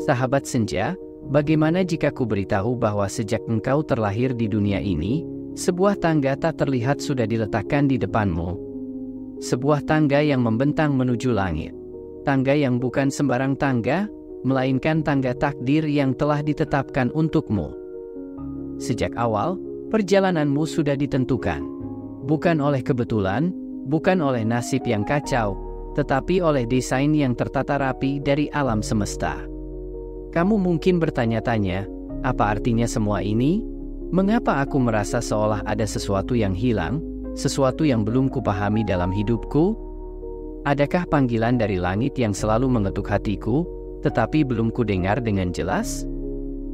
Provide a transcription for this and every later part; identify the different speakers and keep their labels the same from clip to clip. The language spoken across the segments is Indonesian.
Speaker 1: Sahabat senja, bagaimana jika ku beritahu bahwa sejak engkau terlahir di dunia ini, sebuah tangga tak terlihat sudah diletakkan di depanmu. Sebuah tangga yang membentang menuju langit. Tangga yang bukan sembarang tangga, melainkan tangga takdir yang telah ditetapkan untukmu. Sejak awal, perjalananmu sudah ditentukan. Bukan oleh kebetulan, bukan oleh nasib yang kacau, tetapi oleh desain yang tertata rapi dari alam semesta. Kamu mungkin bertanya-tanya, apa artinya semua ini? Mengapa aku merasa seolah ada sesuatu yang hilang, sesuatu yang belum kupahami dalam hidupku? Adakah panggilan dari langit yang selalu mengetuk hatiku, tetapi belum kudengar dengan jelas?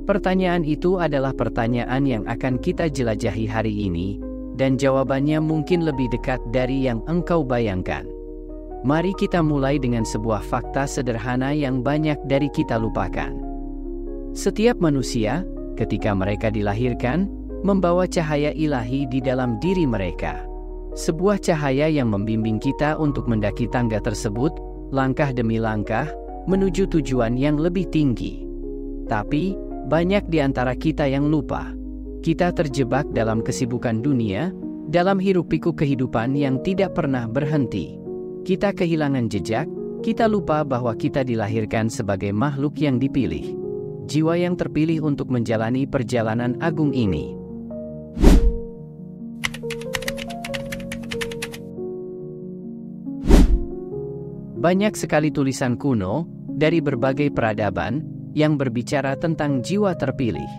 Speaker 1: Pertanyaan itu adalah pertanyaan yang akan kita jelajahi hari ini, dan jawabannya mungkin lebih dekat dari yang engkau bayangkan. Mari kita mulai dengan sebuah fakta sederhana yang banyak dari kita lupakan. Setiap manusia, ketika mereka dilahirkan, membawa cahaya ilahi di dalam diri mereka. Sebuah cahaya yang membimbing kita untuk mendaki tangga tersebut, langkah demi langkah, menuju tujuan yang lebih tinggi. Tapi, banyak di antara kita yang lupa. Kita terjebak dalam kesibukan dunia, dalam hiruk-pikuk kehidupan yang tidak pernah berhenti. Kita kehilangan jejak, kita lupa bahwa kita dilahirkan sebagai makhluk yang dipilih. Jiwa yang terpilih untuk menjalani perjalanan agung ini. Banyak sekali tulisan kuno, dari berbagai peradaban, yang berbicara tentang jiwa terpilih.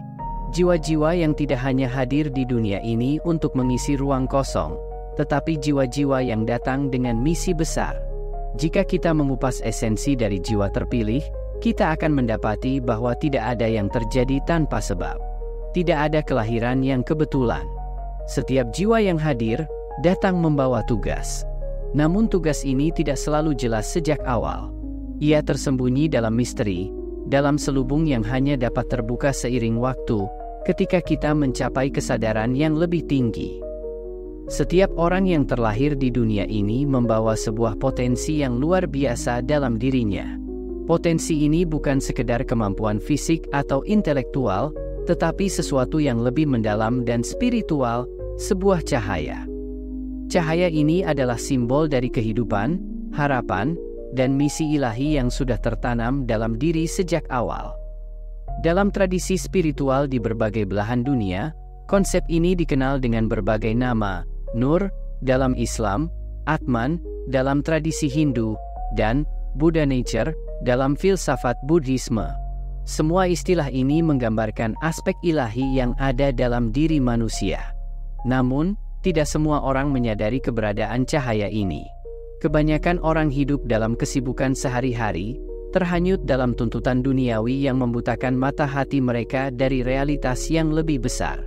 Speaker 1: Jiwa-jiwa yang tidak hanya hadir di dunia ini untuk mengisi ruang kosong, tetapi jiwa-jiwa yang datang dengan misi besar. Jika kita mengupas esensi dari jiwa terpilih, kita akan mendapati bahwa tidak ada yang terjadi tanpa sebab. Tidak ada kelahiran yang kebetulan. Setiap jiwa yang hadir, datang membawa tugas. Namun tugas ini tidak selalu jelas sejak awal. Ia tersembunyi dalam misteri, dalam selubung yang hanya dapat terbuka seiring waktu, ketika kita mencapai kesadaran yang lebih tinggi. Setiap orang yang terlahir di dunia ini membawa sebuah potensi yang luar biasa dalam dirinya. Potensi ini bukan sekedar kemampuan fisik atau intelektual, tetapi sesuatu yang lebih mendalam dan spiritual, sebuah cahaya. Cahaya ini adalah simbol dari kehidupan, harapan, dan misi ilahi yang sudah tertanam dalam diri sejak awal. Dalam tradisi spiritual di berbagai belahan dunia, konsep ini dikenal dengan berbagai nama: Nur dalam Islam, Atman dalam tradisi Hindu, dan Buddha Nature dalam filsafat Buddhisme. Semua istilah ini menggambarkan aspek ilahi yang ada dalam diri manusia. Namun, tidak semua orang menyadari keberadaan cahaya ini. Kebanyakan orang hidup dalam kesibukan sehari-hari, terhanyut dalam tuntutan duniawi yang membutakan mata hati mereka dari realitas yang lebih besar.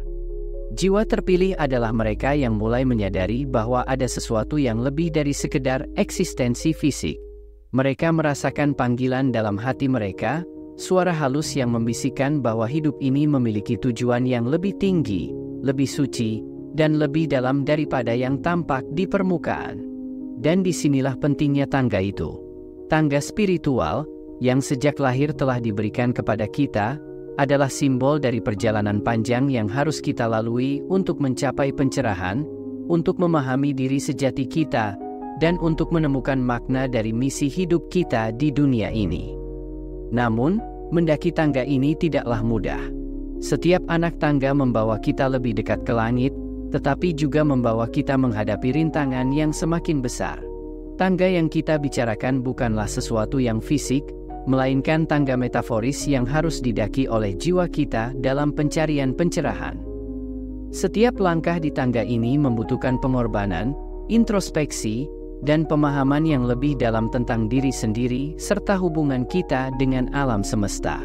Speaker 1: Jiwa terpilih adalah mereka yang mulai menyadari bahwa ada sesuatu yang lebih dari sekedar eksistensi fisik. Mereka merasakan panggilan dalam hati mereka, suara halus yang membisikkan bahwa hidup ini memiliki tujuan yang lebih tinggi, lebih suci, dan lebih dalam daripada yang tampak di permukaan. Dan disinilah pentingnya tangga itu. Tangga spiritual, yang sejak lahir telah diberikan kepada kita, adalah simbol dari perjalanan panjang yang harus kita lalui untuk mencapai pencerahan, untuk memahami diri sejati kita, dan untuk menemukan makna dari misi hidup kita di dunia ini. Namun, mendaki tangga ini tidaklah mudah. Setiap anak tangga membawa kita lebih dekat ke langit, tetapi juga membawa kita menghadapi rintangan yang semakin besar. Tangga yang kita bicarakan bukanlah sesuatu yang fisik, melainkan tangga metaforis yang harus didaki oleh jiwa kita dalam pencarian pencerahan. Setiap langkah di tangga ini membutuhkan pengorbanan, introspeksi, dan pemahaman yang lebih dalam tentang diri sendiri serta hubungan kita dengan alam semesta.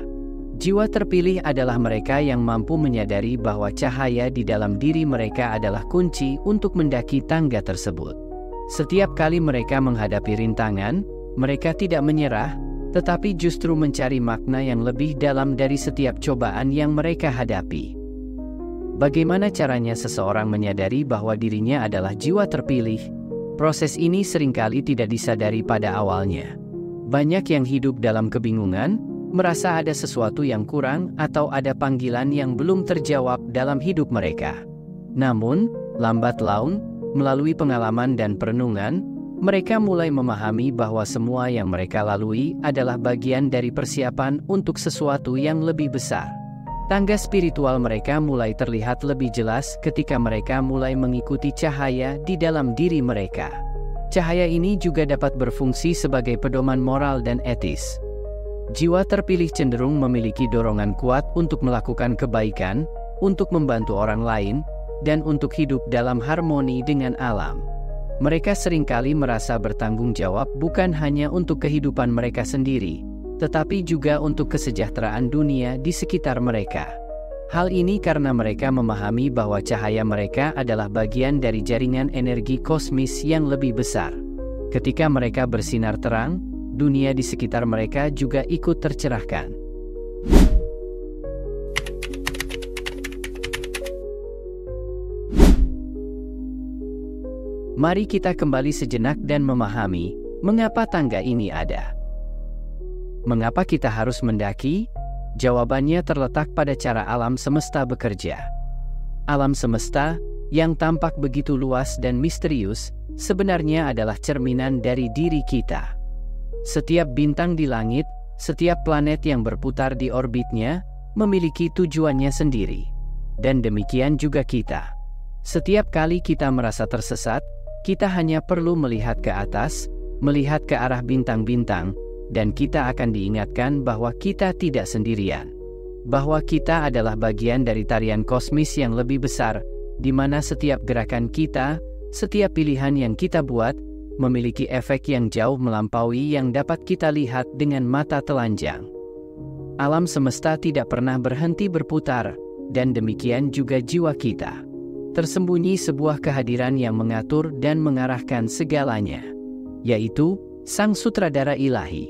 Speaker 1: Jiwa terpilih adalah mereka yang mampu menyadari bahwa cahaya di dalam diri mereka adalah kunci untuk mendaki tangga tersebut. Setiap kali mereka menghadapi rintangan, mereka tidak menyerah, tetapi justru mencari makna yang lebih dalam dari setiap cobaan yang mereka hadapi. Bagaimana caranya seseorang menyadari bahwa dirinya adalah jiwa terpilih? Proses ini seringkali tidak disadari pada awalnya. Banyak yang hidup dalam kebingungan, merasa ada sesuatu yang kurang atau ada panggilan yang belum terjawab dalam hidup mereka. Namun, lambat laun, melalui pengalaman dan perenungan, mereka mulai memahami bahwa semua yang mereka lalui adalah bagian dari persiapan untuk sesuatu yang lebih besar. Tangga spiritual mereka mulai terlihat lebih jelas ketika mereka mulai mengikuti cahaya di dalam diri mereka. Cahaya ini juga dapat berfungsi sebagai pedoman moral dan etis. Jiwa terpilih cenderung memiliki dorongan kuat untuk melakukan kebaikan, untuk membantu orang lain, dan untuk hidup dalam harmoni dengan alam. Mereka seringkali merasa bertanggung jawab bukan hanya untuk kehidupan mereka sendiri, tetapi juga untuk kesejahteraan dunia di sekitar mereka. Hal ini karena mereka memahami bahwa cahaya mereka adalah bagian dari jaringan energi kosmis yang lebih besar. Ketika mereka bersinar terang, dunia di sekitar mereka juga ikut tercerahkan. Mari kita kembali sejenak dan memahami mengapa tangga ini ada. Mengapa kita harus mendaki? Jawabannya terletak pada cara alam semesta bekerja. Alam semesta, yang tampak begitu luas dan misterius, sebenarnya adalah cerminan dari diri kita. Setiap bintang di langit, setiap planet yang berputar di orbitnya, memiliki tujuannya sendiri. Dan demikian juga kita. Setiap kali kita merasa tersesat, kita hanya perlu melihat ke atas, melihat ke arah bintang-bintang, dan kita akan diingatkan bahwa kita tidak sendirian. Bahwa kita adalah bagian dari tarian kosmis yang lebih besar, di mana setiap gerakan kita, setiap pilihan yang kita buat, memiliki efek yang jauh melampaui yang dapat kita lihat dengan mata telanjang. Alam semesta tidak pernah berhenti berputar, dan demikian juga jiwa kita. Tersembunyi sebuah kehadiran yang mengatur dan mengarahkan segalanya, yaitu Sang Sutradara Ilahi.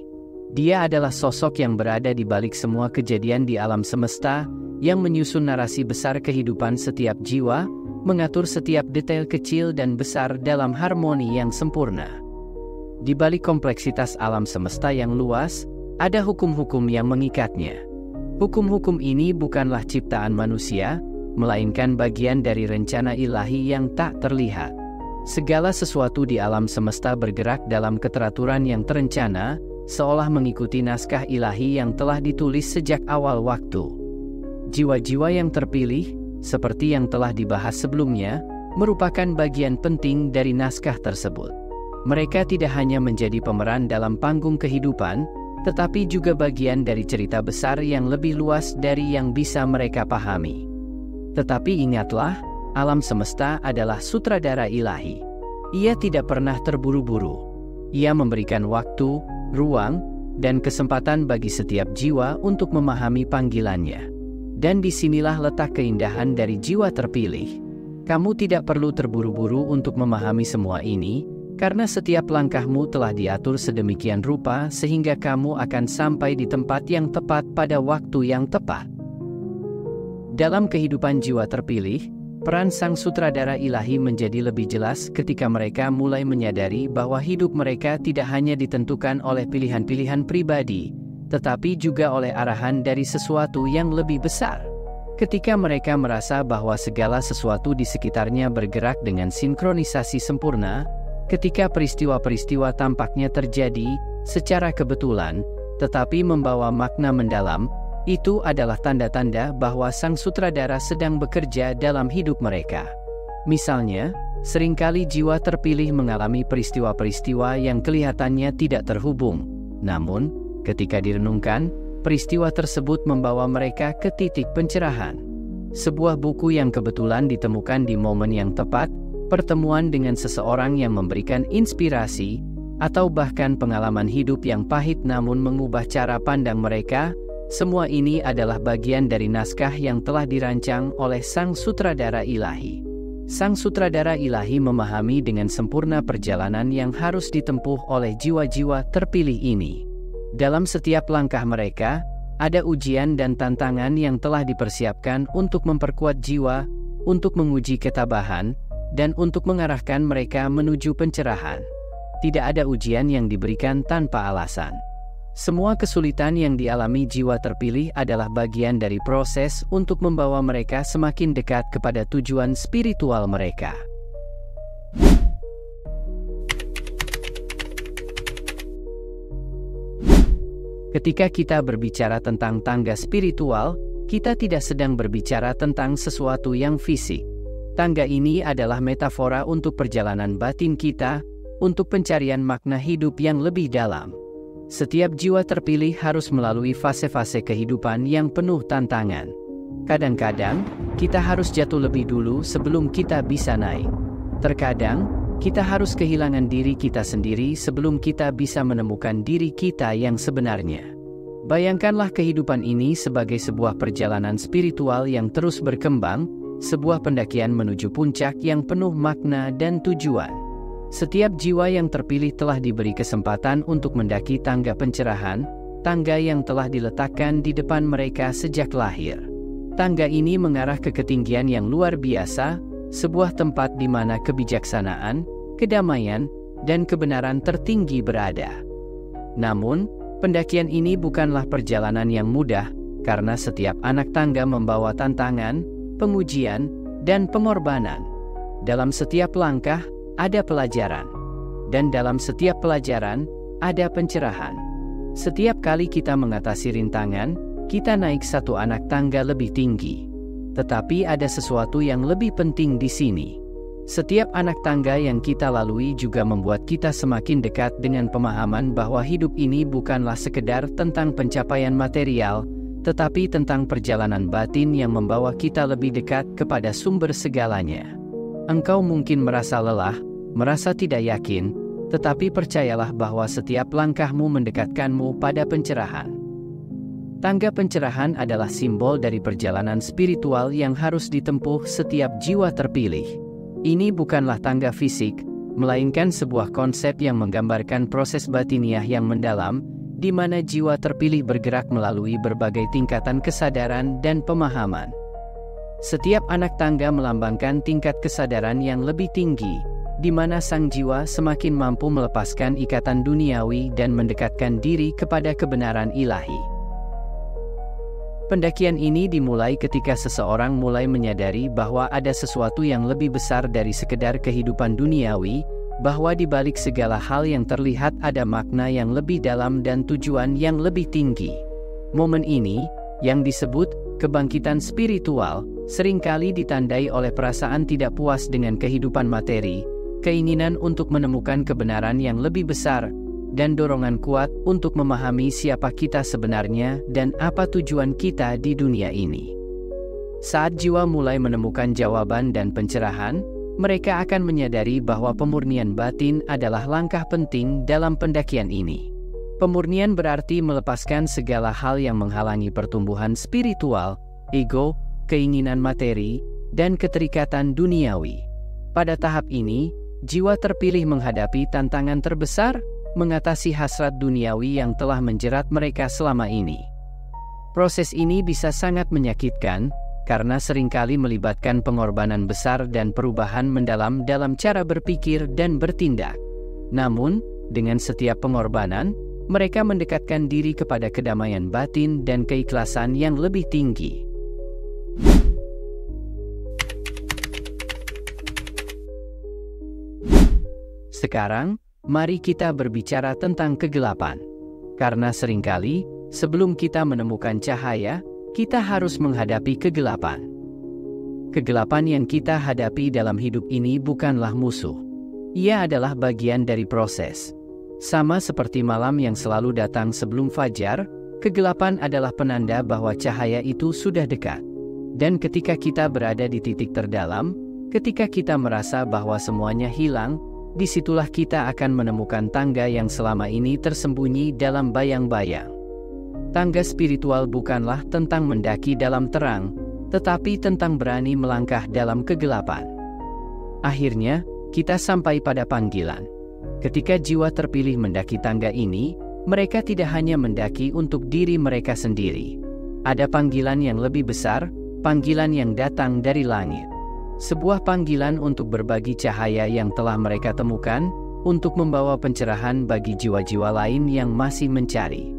Speaker 1: Dia adalah sosok yang berada di balik semua kejadian di alam semesta, yang menyusun narasi besar kehidupan setiap jiwa, mengatur setiap detail kecil dan besar dalam harmoni yang sempurna. Di balik kompleksitas alam semesta yang luas, ada hukum-hukum yang mengikatnya. Hukum-hukum ini bukanlah ciptaan manusia, melainkan bagian dari rencana ilahi yang tak terlihat. Segala sesuatu di alam semesta bergerak dalam keteraturan yang terencana, seolah mengikuti naskah ilahi yang telah ditulis sejak awal waktu. Jiwa-jiwa yang terpilih, seperti yang telah dibahas sebelumnya, merupakan bagian penting dari naskah tersebut. Mereka tidak hanya menjadi pemeran dalam panggung kehidupan, tetapi juga bagian dari cerita besar yang lebih luas dari yang bisa mereka pahami. Tetapi ingatlah, alam semesta adalah sutradara ilahi. Ia tidak pernah terburu-buru. Ia memberikan waktu, ruang, dan kesempatan bagi setiap jiwa untuk memahami panggilannya. Dan disinilah letak keindahan dari jiwa terpilih. Kamu tidak perlu terburu-buru untuk memahami semua ini, karena setiap langkahmu telah diatur sedemikian rupa sehingga kamu akan sampai di tempat yang tepat pada waktu yang tepat. Dalam kehidupan jiwa terpilih, peran Sang Sutradara Ilahi menjadi lebih jelas ketika mereka mulai menyadari bahwa hidup mereka tidak hanya ditentukan oleh pilihan-pilihan pribadi, tetapi juga oleh arahan dari sesuatu yang lebih besar. Ketika mereka merasa bahwa segala sesuatu di sekitarnya bergerak dengan sinkronisasi sempurna, ketika peristiwa-peristiwa tampaknya terjadi secara kebetulan, tetapi membawa makna mendalam, itu adalah tanda-tanda bahwa Sang Sutradara sedang bekerja dalam hidup mereka. Misalnya, seringkali jiwa terpilih mengalami peristiwa-peristiwa yang kelihatannya tidak terhubung, namun, ketika direnungkan, peristiwa tersebut membawa mereka ke titik pencerahan. Sebuah buku yang kebetulan ditemukan di momen yang tepat, pertemuan dengan seseorang yang memberikan inspirasi, atau bahkan pengalaman hidup yang pahit namun mengubah cara pandang mereka, semua ini adalah bagian dari naskah yang telah dirancang oleh Sang Sutradara Ilahi. Sang Sutradara Ilahi memahami dengan sempurna perjalanan yang harus ditempuh oleh jiwa-jiwa terpilih ini. Dalam setiap langkah mereka, ada ujian dan tantangan yang telah dipersiapkan untuk memperkuat jiwa, untuk menguji ketabahan, dan untuk mengarahkan mereka menuju pencerahan. Tidak ada ujian yang diberikan tanpa alasan. Semua kesulitan yang dialami jiwa terpilih adalah bagian dari proses untuk membawa mereka semakin dekat kepada tujuan spiritual mereka. Ketika kita berbicara tentang tangga spiritual, kita tidak sedang berbicara tentang sesuatu yang fisik. Tangga ini adalah metafora untuk perjalanan batin kita, untuk pencarian makna hidup yang lebih dalam. Setiap jiwa terpilih harus melalui fase-fase kehidupan yang penuh tantangan. Kadang-kadang, kita harus jatuh lebih dulu sebelum kita bisa naik. Terkadang, kita harus kehilangan diri kita sendiri sebelum kita bisa menemukan diri kita yang sebenarnya. Bayangkanlah kehidupan ini sebagai sebuah perjalanan spiritual yang terus berkembang, sebuah pendakian menuju puncak yang penuh makna dan tujuan. Setiap jiwa yang terpilih telah diberi kesempatan untuk mendaki tangga pencerahan, tangga yang telah diletakkan di depan mereka sejak lahir. Tangga ini mengarah ke ketinggian yang luar biasa, sebuah tempat di mana kebijaksanaan, kedamaian, dan kebenaran tertinggi berada. Namun, pendakian ini bukanlah perjalanan yang mudah, karena setiap anak tangga membawa tantangan, pengujian, dan pengorbanan. Dalam setiap langkah, ada pelajaran. Dan dalam setiap pelajaran, ada pencerahan. Setiap kali kita mengatasi rintangan, kita naik satu anak tangga lebih tinggi. Tetapi ada sesuatu yang lebih penting di sini. Setiap anak tangga yang kita lalui juga membuat kita semakin dekat dengan pemahaman bahwa hidup ini bukanlah sekedar tentang pencapaian material, tetapi tentang perjalanan batin yang membawa kita lebih dekat kepada sumber segalanya. Engkau mungkin merasa lelah, merasa tidak yakin, tetapi percayalah bahwa setiap langkahmu mendekatkanmu pada pencerahan. Tangga pencerahan adalah simbol dari perjalanan spiritual yang harus ditempuh setiap jiwa terpilih. Ini bukanlah tangga fisik, melainkan sebuah konsep yang menggambarkan proses batiniah yang mendalam, di mana jiwa terpilih bergerak melalui berbagai tingkatan kesadaran dan pemahaman. Setiap anak tangga melambangkan tingkat kesadaran yang lebih tinggi, di mana sang jiwa semakin mampu melepaskan ikatan duniawi dan mendekatkan diri kepada kebenaran ilahi. Pendakian ini dimulai ketika seseorang mulai menyadari bahwa ada sesuatu yang lebih besar dari sekedar kehidupan duniawi, bahwa di balik segala hal yang terlihat ada makna yang lebih dalam dan tujuan yang lebih tinggi. Momen ini, yang disebut kebangkitan spiritual, seringkali ditandai oleh perasaan tidak puas dengan kehidupan materi, keinginan untuk menemukan kebenaran yang lebih besar, dan dorongan kuat untuk memahami siapa kita sebenarnya dan apa tujuan kita di dunia ini. Saat jiwa mulai menemukan jawaban dan pencerahan, mereka akan menyadari bahwa pemurnian batin adalah langkah penting dalam pendakian ini. Pemurnian berarti melepaskan segala hal yang menghalangi pertumbuhan spiritual, ego, keinginan materi, dan keterikatan duniawi. Pada tahap ini, jiwa terpilih menghadapi tantangan terbesar, mengatasi hasrat duniawi yang telah menjerat mereka selama ini. Proses ini bisa sangat menyakitkan, karena seringkali melibatkan pengorbanan besar dan perubahan mendalam dalam cara berpikir dan bertindak. Namun, dengan setiap pengorbanan, mereka mendekatkan diri kepada kedamaian batin dan keikhlasan yang lebih tinggi. Sekarang, mari kita berbicara tentang kegelapan. Karena seringkali, sebelum kita menemukan cahaya, kita harus menghadapi kegelapan. Kegelapan yang kita hadapi dalam hidup ini bukanlah musuh. Ia adalah bagian dari proses. Sama seperti malam yang selalu datang sebelum fajar, kegelapan adalah penanda bahwa cahaya itu sudah dekat. Dan ketika kita berada di titik terdalam, ketika kita merasa bahwa semuanya hilang, disitulah kita akan menemukan tangga yang selama ini tersembunyi dalam bayang-bayang. Tangga spiritual bukanlah tentang mendaki dalam terang, tetapi tentang berani melangkah dalam kegelapan. Akhirnya, kita sampai pada panggilan. Ketika jiwa terpilih mendaki tangga ini, mereka tidak hanya mendaki untuk diri mereka sendiri. Ada panggilan yang lebih besar, panggilan yang datang dari langit. Sebuah panggilan untuk berbagi cahaya yang telah mereka temukan, untuk membawa pencerahan bagi jiwa-jiwa lain yang masih mencari.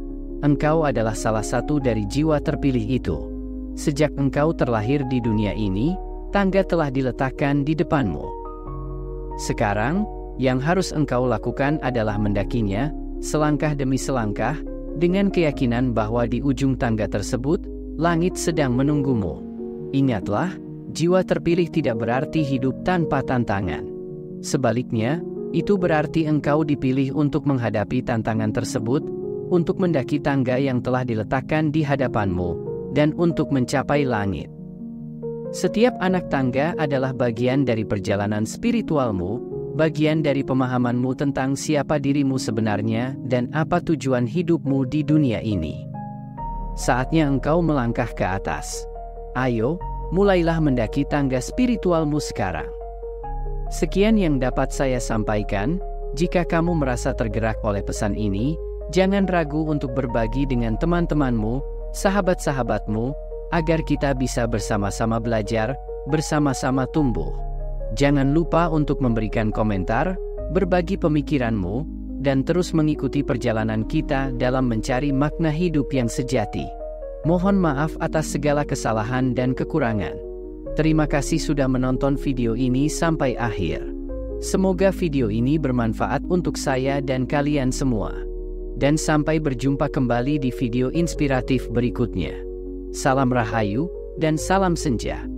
Speaker 1: engkau adalah salah satu dari jiwa terpilih itu. Sejak engkau terlahir di dunia ini, tangga telah diletakkan di depanmu. Sekarang, yang harus engkau lakukan adalah mendakinya, selangkah demi selangkah, dengan keyakinan bahwa di ujung tangga tersebut, langit sedang menunggumu. Ingatlah, jiwa terpilih tidak berarti hidup tanpa tantangan. Sebaliknya, itu berarti engkau dipilih untuk menghadapi tantangan tersebut, untuk mendaki tangga yang telah diletakkan di hadapanmu, dan untuk mencapai langit. Setiap anak tangga adalah bagian dari perjalanan spiritualmu, bagian dari pemahamanmu tentang siapa dirimu sebenarnya dan apa tujuan hidupmu di dunia ini. Saatnya engkau melangkah ke atas. Ayo, mulailah mendaki tangga spiritualmu sekarang. Sekian yang dapat saya sampaikan. Jika kamu merasa tergerak oleh pesan ini, jangan ragu untuk berbagi dengan teman-temanmu, sahabat-sahabatmu, agar kita bisa bersama-sama belajar, bersama-sama tumbuh. Jangan lupa untuk memberikan komentar, berbagi pemikiranmu, dan terus mengikuti perjalanan kita dalam mencari makna hidup yang sejati. Mohon maaf atas segala kesalahan dan kekurangan. Terima kasih sudah menonton video ini sampai akhir. Semoga video ini bermanfaat untuk saya dan kalian semua. Dan sampai berjumpa kembali di video inspiratif berikutnya. Salam Rahayu, dan salam Senja.